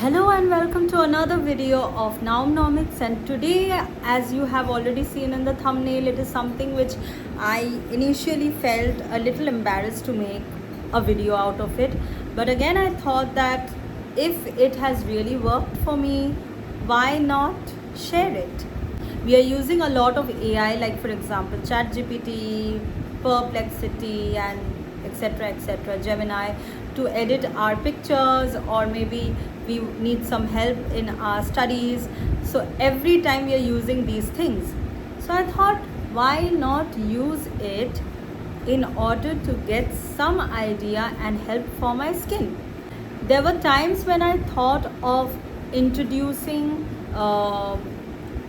Hello and welcome to another video of Naomnomics, and today, as you have already seen in the thumbnail, it is something which I initially felt a little embarrassed to make a video out of it, but again I thought that if it has really worked for me, why not share it? We are using a lot of AI, like for example ChatGPT, Perplexity and etc., Gemini, to edit our pictures, or maybe we need some help in our studies. So every time we are using these things, so I thought, why not use it in order to get some idea and help for my skin. There were times when I thought of introducing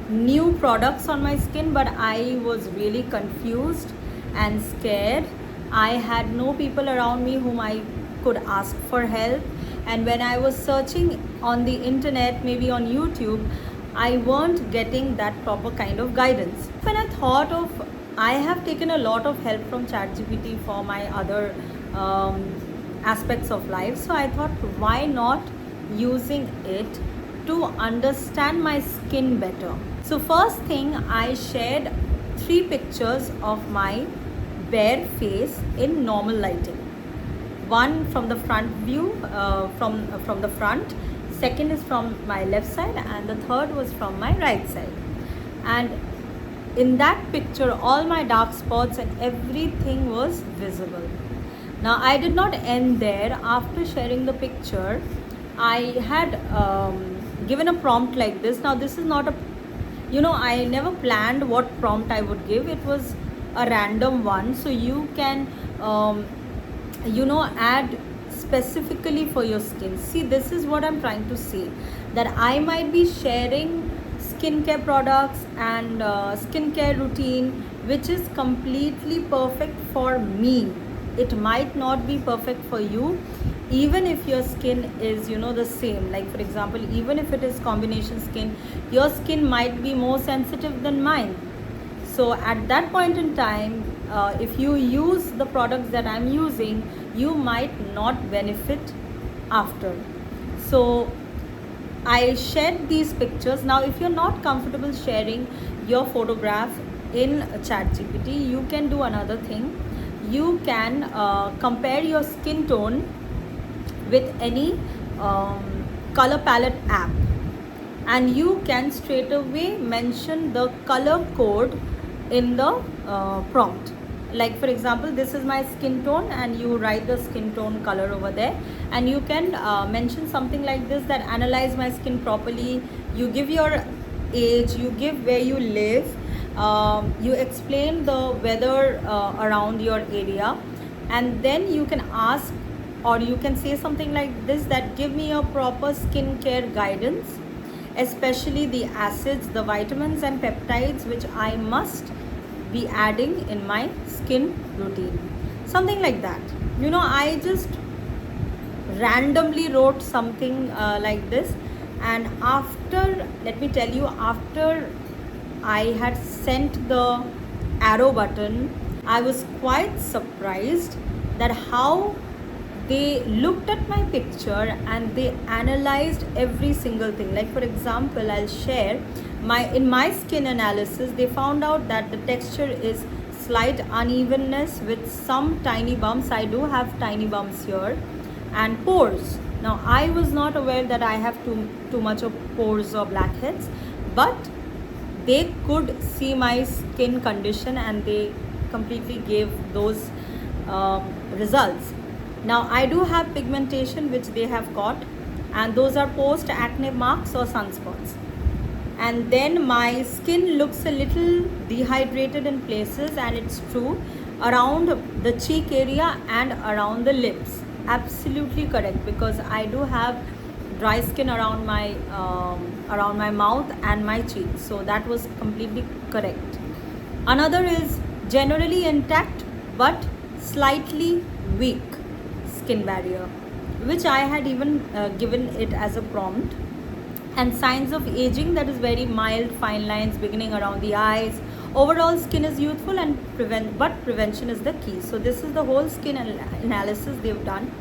new products on my skin, but I was really confused and scared. I had no people around me whom I could ask for help, and when I was searching on the internet, maybe on YouTube, I weren't getting that proper kind of guidance. When I thought of, I have taken a lot of help from ChatGPT for my other aspects of life, so I thought, why not using it to understand my skin better. So first thing, I shared 3 pictures of my bare face in normal lighting. One from the front view, from the front, second is from my left side, and the third was from my right side. And in that picture, all my dark spots and everything was visible. Now I did not end there. After sharing the picture, I had given a prompt like this. Now this is not a, I never planned what prompt I would give. It was a random one, so you can add specifically for your skin. See, this is what I'm trying to say, that I might be sharing skincare products and skincare routine which is completely perfect for me. It might not be perfect for you, even if your skin is the same. Like for example, even if it is combination skin, your skin might be more sensitive than mine. So at that point in time, if you use the products that I'm using, you might not benefit after. So I shared these pictures. Now if you're not comfortable sharing your photograph in ChatGPT, you can do another thing. You can compare your skin tone with any color palette app, and you can straight away mention the color code in the prompt. Like for example, this is my skin tone, and you write the skin tone color over there, and you can mention something like this, that analyze my skin properly. You give your age, you give where you live, you explain the weather around your area, and then you can ask, or you can say something like this, that give me a proper skincare guidance, especially the acids, the vitamins and peptides which I must be adding in my skin routine. Something like that. I just randomly wrote something like this, and after, let me tell you, after I had sent the arrow button, I was quite surprised that how they looked at my picture and they analyzed every single thing. Like for example, I'll share in my skin analysis, they found out that the texture is slight unevenness with some tiny bumps. I do have tiny bumps here, and pores. Now I was not aware that I have too much of pores or blackheads, but they could see my skin condition and they completely gave those results. Now I do have pigmentation which they have caught, and those are post acne marks or sunspots. And then my skin looks a little dehydrated in places, and it's true, around the cheek area and around the lips. Absolutely correct, because I do have dry skin around my mouth and my cheeks, so that was completely correct. Another is generally intact but slightly weak skin barrier, which I had even given it as a prompt. And signs of aging, that is very mild, fine lines beginning around the eyes. Overall skin is youthful and prevention is the key. So this is the whole skin analysis they've done.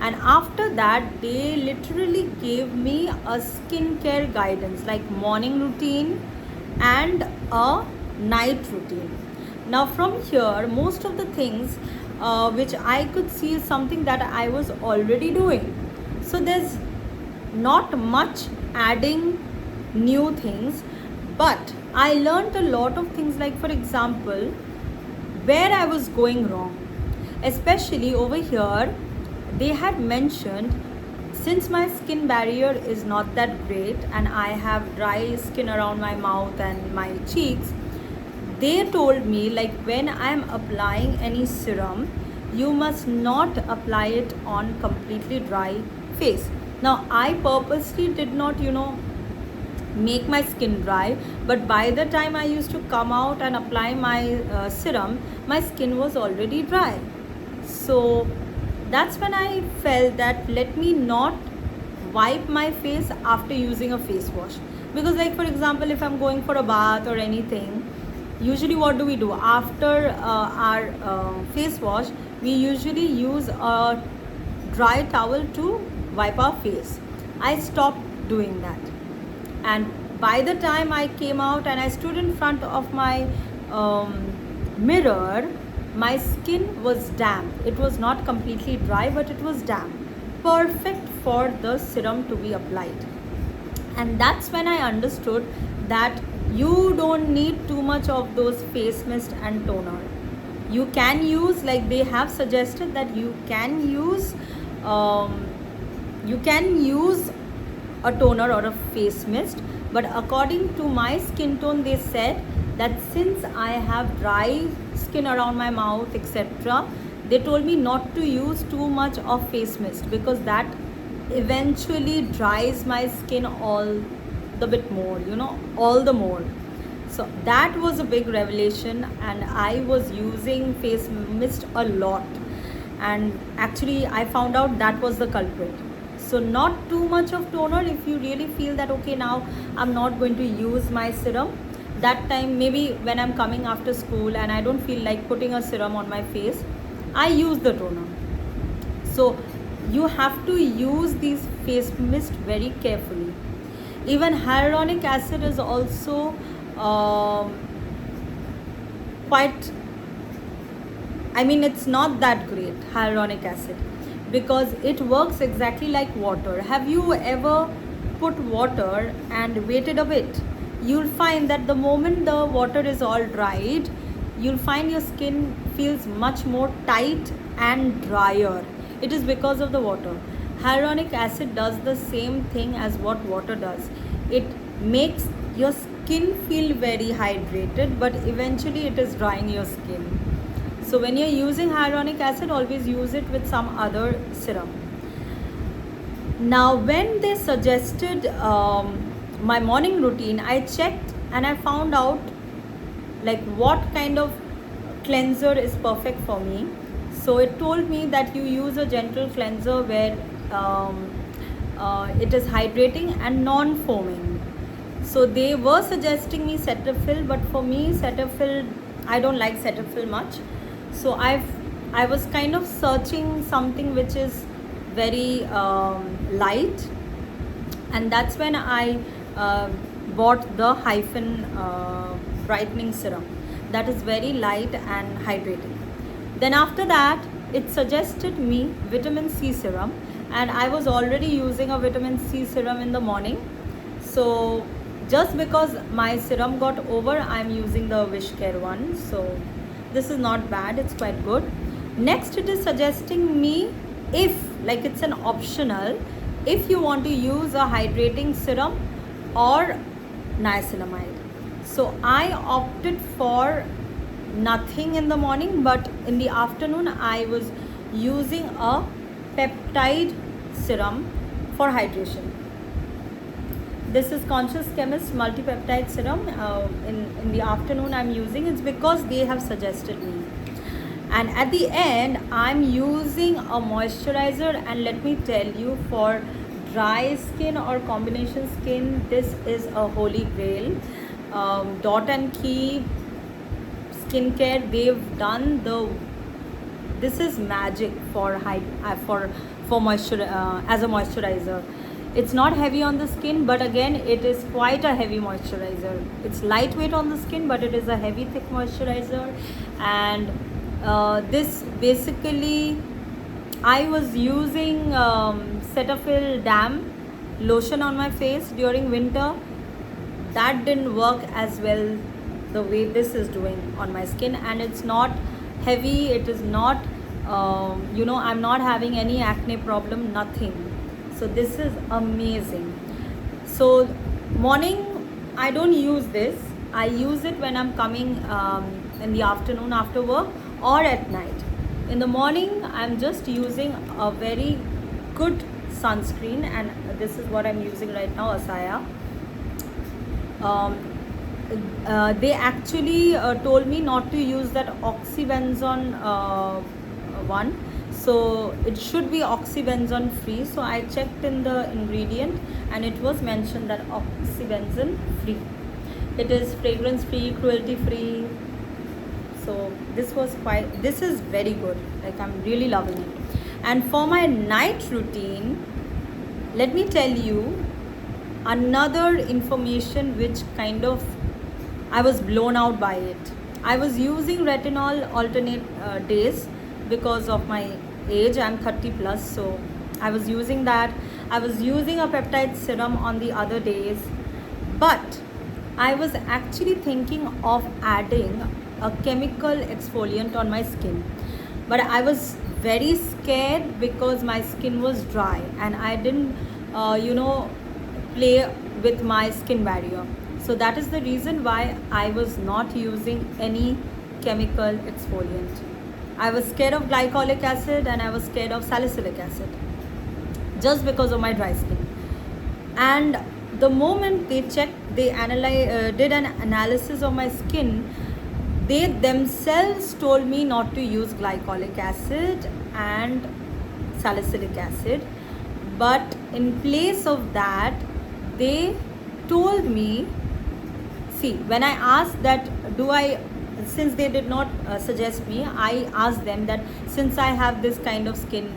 And after that, they literally gave me a skincare guidance like morning routine and a night routine. Now from here, most of the things which I could see is something that I was already doing. So there's not much adding new things, but I learned a lot of things, like for example, where I was going wrong. Especially over here, they had mentioned, since my skin barrier is not that great and I have dry skin around my mouth and my cheeks, they told me like when I am applying any serum, you must not apply it on completely dry face. Now I purposely did not, make my skin dry, but by the time I used to come out and apply my serum, my skin was already dry. So that's when I felt that let me not wipe my face after using a face wash. Because like for example, if I'm going for a bath or anything, usually what do we do after our face wash? We usually use a dry towel to wipe our face. I stopped doing that, and by the time I came out and I stood in front of my mirror, my skin was damp. It was not completely dry, but it was damp, perfect for the serum to be applied. And that's when I understood that you don't need too much of those face mist and toner. You can use, like they have suggested, that you can use a toner or a face mist, but according to my skin tone, they said that since I have dry skin around my mouth, etc., they told me not to use too much of face mist because that eventually dries my skin all the bit more, all the more. So that was a big revelation, and I was using face mist a lot, and actually I found out that was the culprit. So not too much of toner. If you really feel that okay, now I'm not going to use my serum, that time maybe when I'm coming after school and I don't feel like putting a serum on my face, I use the toner. So you have to use these face mist very carefully. Even hyaluronic acid is also quite, it's not that great, hyaluronic acid, because it works exactly like water. Have you ever put water and waited a bit? You'll find that the moment the water is all dried, you'll find your skin feels much more tight and drier. It is because of the water. Hyaluronic acid does the same thing as what water does. It makes your skin feel very hydrated, but eventually it is drying your skin. So when you're using hyaluronic acid, always use it with some other serum. Now when they suggested my morning routine, I checked and I found out like what kind of cleanser is perfect for me. So it told me that you use a gentle cleanser where it is hydrating and non-foaming. So they were suggesting me Cetaphil, but for me Cetaphil, I don't like Cetaphil much. So I was kind of searching something which is very light, and that's when I bought the Hyphen brightening serum that is very light and hydrating. Then after that, it suggested me vitamin C serum, and I was already using a vitamin C serum in the morning. So just because my serum got over, I'm using the Wishcare one. So this is not bad, it's quite good. Next, it is suggesting me, if like it's an optional, if you want to use a hydrating serum or niacinamide. So I opted for nothing in the morning, but in the afternoon I was using a peptide serum for hydration. This is Conscious Chemist multipeptide serum. In the afternoon I'm using. It's because they have suggested me. And at the end, I'm using a moisturizer, and let me tell you, for dry skin or combination skin, this is a holy grail. Dot and Key skincare, they've done this is magic for for as a moisturizer. It's not heavy on the skin, but again it is quite a heavy moisturizer. It's lightweight on the skin, but it is a heavy thick moisturizer. And this basically, I was using Cetaphil Dam lotion on my face during winter. That didn't work as well the way this is doing on my skin, and it's not heavy. It is not I'm not having any acne problem, nothing. So this is amazing. So morning I don't use this. I use it when I'm coming in the afternoon after work, or at night. In the morning I'm just using a very good sunscreen, and this is what I'm using right now, Asaya. They actually told me not to use that oxybenzone one, so it should be oxybenzone free. So I checked in the ingredient and it was mentioned that oxybenzone free. It is fragrance free, cruelty free. So this is very good. Like, I'm really loving it. And for my night routine, let me tell you another information which kind of I was blown out by it. I was using retinol alternate days because of my age. I'm 30 plus, so I was using that. I was using a peptide serum on the other days, but I was actually thinking of adding a chemical exfoliant on my skin, but I was very scared because my skin was dry and I didn't play with my skin barrier. So that is the reason why I was not using any chemical exfoliant. I was scared of glycolic acid and I was scared of salicylic acid just because of my dry skin. And the moment they checked, they did an analysis of my skin, they themselves told me not to use glycolic acid and salicylic acid, but in place of that they told me, see, when I asked that, since they did not suggest me, I asked them that since I have this kind of skin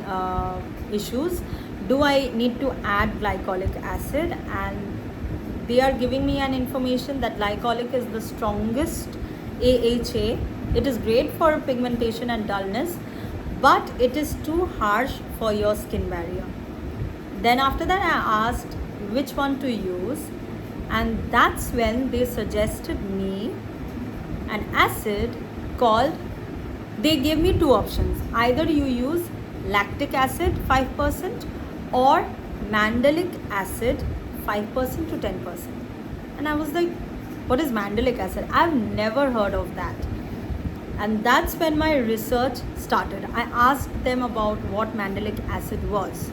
issues, do I need to add glycolic acid? And they are giving me an information that glycolic is the strongest AHA. It is great for pigmentation and dullness, but it is too harsh for your skin barrier. Then after that I asked which one to use, and that's when they suggested me an acid called, they gave me two options. Either you use lactic acid 5% or mandelic acid 5% to 10%. And I was like, what is mandelic acid? I've never heard of that. And that's when my research started. I asked them about what mandelic acid was.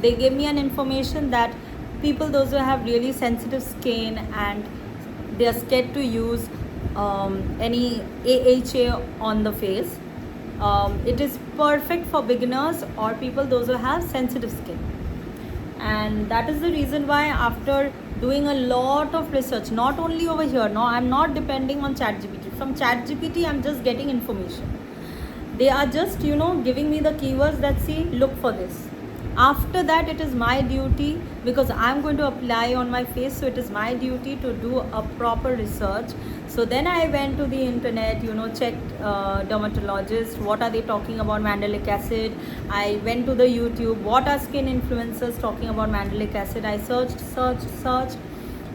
They gave me an information that people, those who have really sensitive skin and they are scared to use any AHA on the face, it is perfect for beginners or people those who have sensitive skin. And that is the reason why, after doing a lot of research, not only over here, no, I'm not depending on ChatGPT. From ChatGPT I'm just getting information. They are just giving me the keywords that, see, look for this. After that, it is my duty, because I'm going to apply on my face, so it is my duty to do a proper research. So then I went to the internet, checked dermatologists, what are they talking about mandelic acid. I went to the YouTube, what are skin influencers talking about mandelic acid. I searched,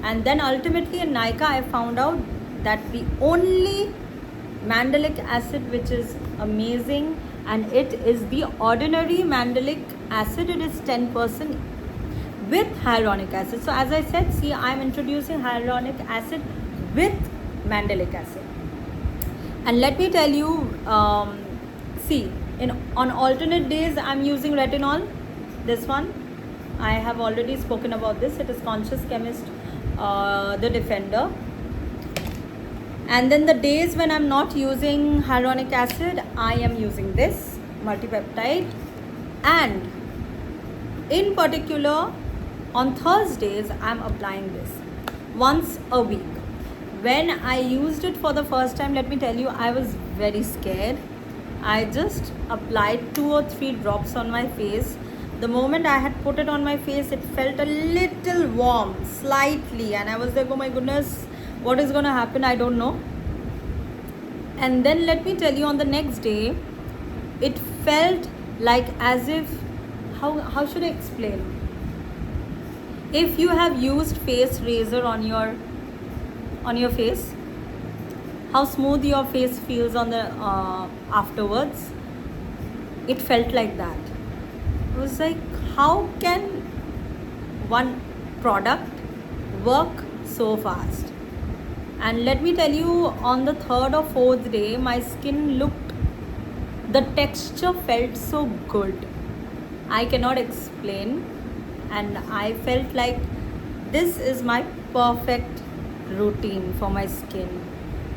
and then ultimately in Nykaa I found out that the only mandelic acid which is amazing, and it is the ordinary mandelic acid. It is 10% with hyaluronic acid. So as I said, see, I am introducing hyaluronic acid with mandelic acid. And let me tell you, see, on alternate days I'm using retinol. This one, I have already spoken about this. It is Conscious Chemist, the Defender. And then the days when I'm not using hyaluronic acid, I am using this multipeptide. And in particular, on Thursdays, I'm applying this once a week. When I used it for the first time, let me tell you, I was very scared. I just applied 2 or 3 drops on my face, The moment I had put it on my face, it felt a little warm, slightly, and I was like, oh my goodness, what is gonna happen? I don't know. And then let me tell you, on the next day, it felt like as if, how should I explain? If you have used face razor on your face, how smooth your face feels on the afterwards, it felt like that. I was like, how can one product work so fast? And let me tell you, on the third or fourth day, my skin looked, the texture felt so good. I cannot explain. And I felt like this is my perfect routine for my skin.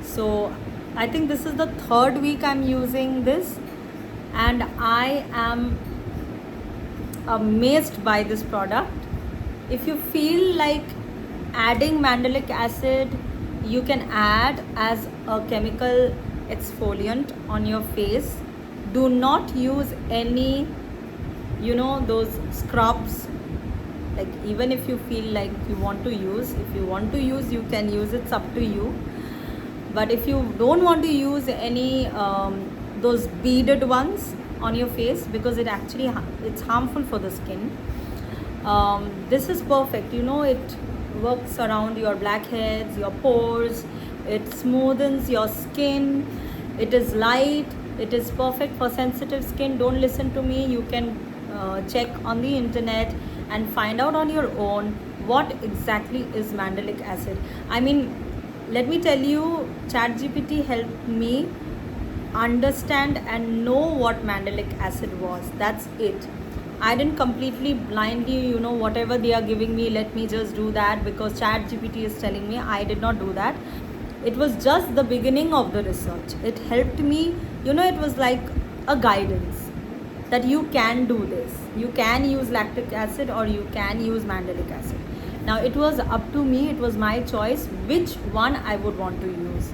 So I think this is the third week I'm using this, and I am amazed by this product. If you feel like adding mandelic acid, you can add as a chemical exfoliant on your face. Do not use any, those scrubs. Like, even if you feel like you want to use, if you want to use, you can use, it's up to you. But if you don't want to use any those beaded ones on your face, because it's harmful for the skin, this is perfect. It works around your blackheads, your pores, it smoothens your skin, it is light, it is perfect for sensitive skin. Don't listen to me, you can check on the internet and find out on your own what exactly is mandelic acid. I mean, let me tell you, ChatGPT helped me understand and know what mandelic acid was. That's it. I didn't completely blindly, whatever they are giving me, let me just do that because ChatGPT is telling me. I did not do that. It was just the beginning of the research. It helped me, it was like a guidance that you can do this. You can use lactic acid or you can use mandelic acid. Now it was up to me, it was my choice which one I would want to use.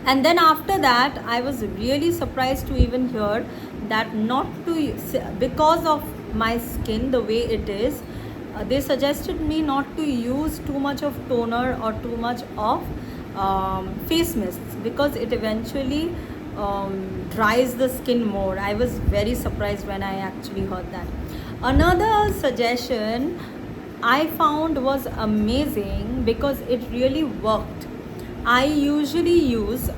And then after that, I was really surprised to even hear that not to, because of my skin the way it is, they suggested me not to use too much of toner or too much of face mists, because it eventually dries the skin more. I was very surprised when I actually heard that. Another suggestion I found was amazing because it really worked. I usually use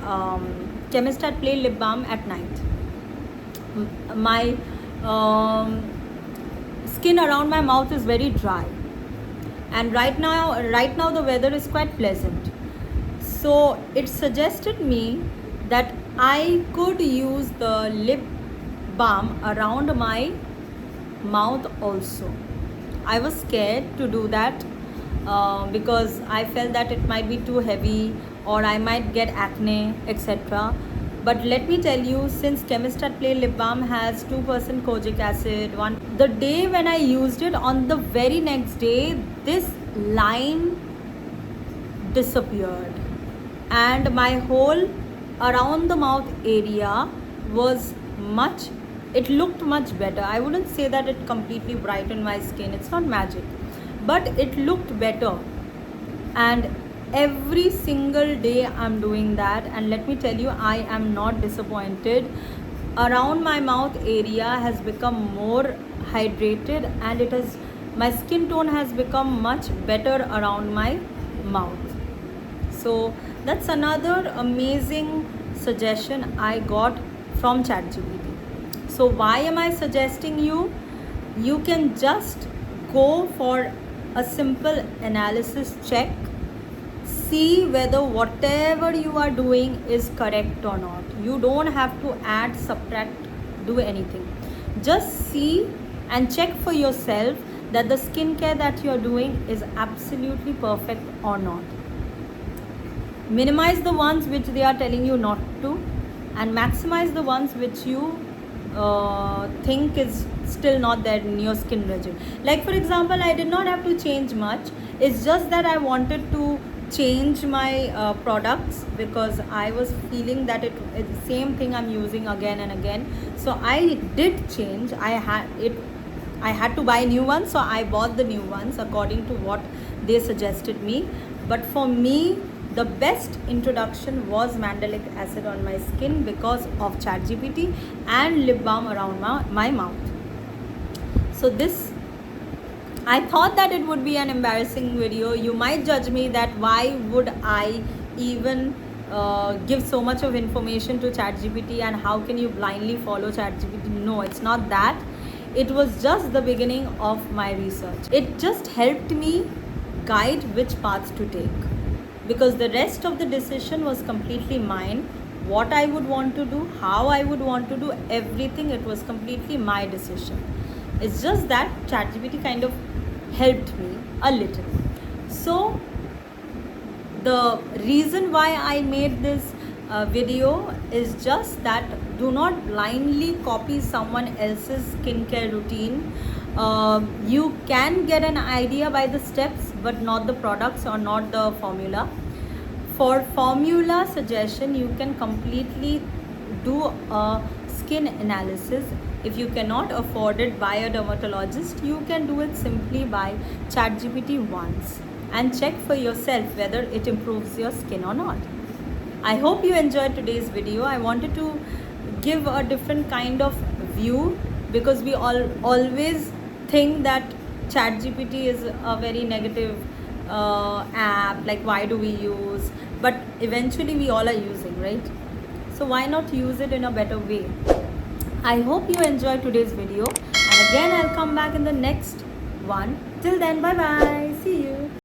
Chemist at Play lip balm at night. My skin around my mouth is very dry, and right now the weather is quite pleasant. So it suggested me that I could use the lip balm around my mouth also. I was scared to do that because I felt that it might be too heavy or I might get acne, etc. But let me tell you, since Chemist at Play lip balm has 2% kojic acid, the day when I used it, on the very next day, this line disappeared, and my whole around the mouth area was it looked much better. I wouldn't say that it completely brightened my skin, it's not magic, but it looked better. And every single day I'm doing that, and let me tell you, I am not disappointed. Around my mouth area has become more hydrated, and my skin tone has become much better around my mouth. So that's another amazing suggestion I got from ChatGPT. So why am I suggesting you? You can just go for a simple analysis check. See whether whatever you are doing is correct or not. You don't have to add, subtract, do anything. Just see and check for yourself that the skincare that you're doing is absolutely perfect or not. Minimize the ones which they are telling you not to, and maximize the ones which you think is still not there in your skin regime. Like for example, I did not have to change much. It's just that I wanted to change my products because I was feeling that it's the same thing I'm using again and again. So I did change. I had to buy new ones, so I bought the new ones according to what they suggested me. But for me, the best introduction was mandelic acid on my skin because of ChatGPT and lip balm around my mouth. So this, I thought that it would be an embarrassing video. You might judge me that why would I even give so much of information to ChatGPT, and how can you blindly follow ChatGPT? No, it's not that. It was just the beginning of my research. It just helped me guide which paths to take, because the rest of the decision was completely mine. What I would want to do, how I would want to do everything, it was completely my decision. It's just that ChatGPT kind of helped me a little. So the reason why I made this video is just that do not blindly copy someone else's skincare routine. You can get an idea by the steps, but not the products or not the formula. For formula suggestion, you can completely do a skin analysis. If you cannot afford it by a dermatologist, you can do it simply by ChatGPT once and check for yourself whether it improves your skin or not. I hope you enjoyed today's video. I wanted to give a different kind of view, because we always think that ChatGPT is a very negative app, like why do we use, but eventually we all are using, right? So why not use it in a better way? I hope you enjoyed today's video, and again I'll come back in the next one. Till then, bye bye, see you.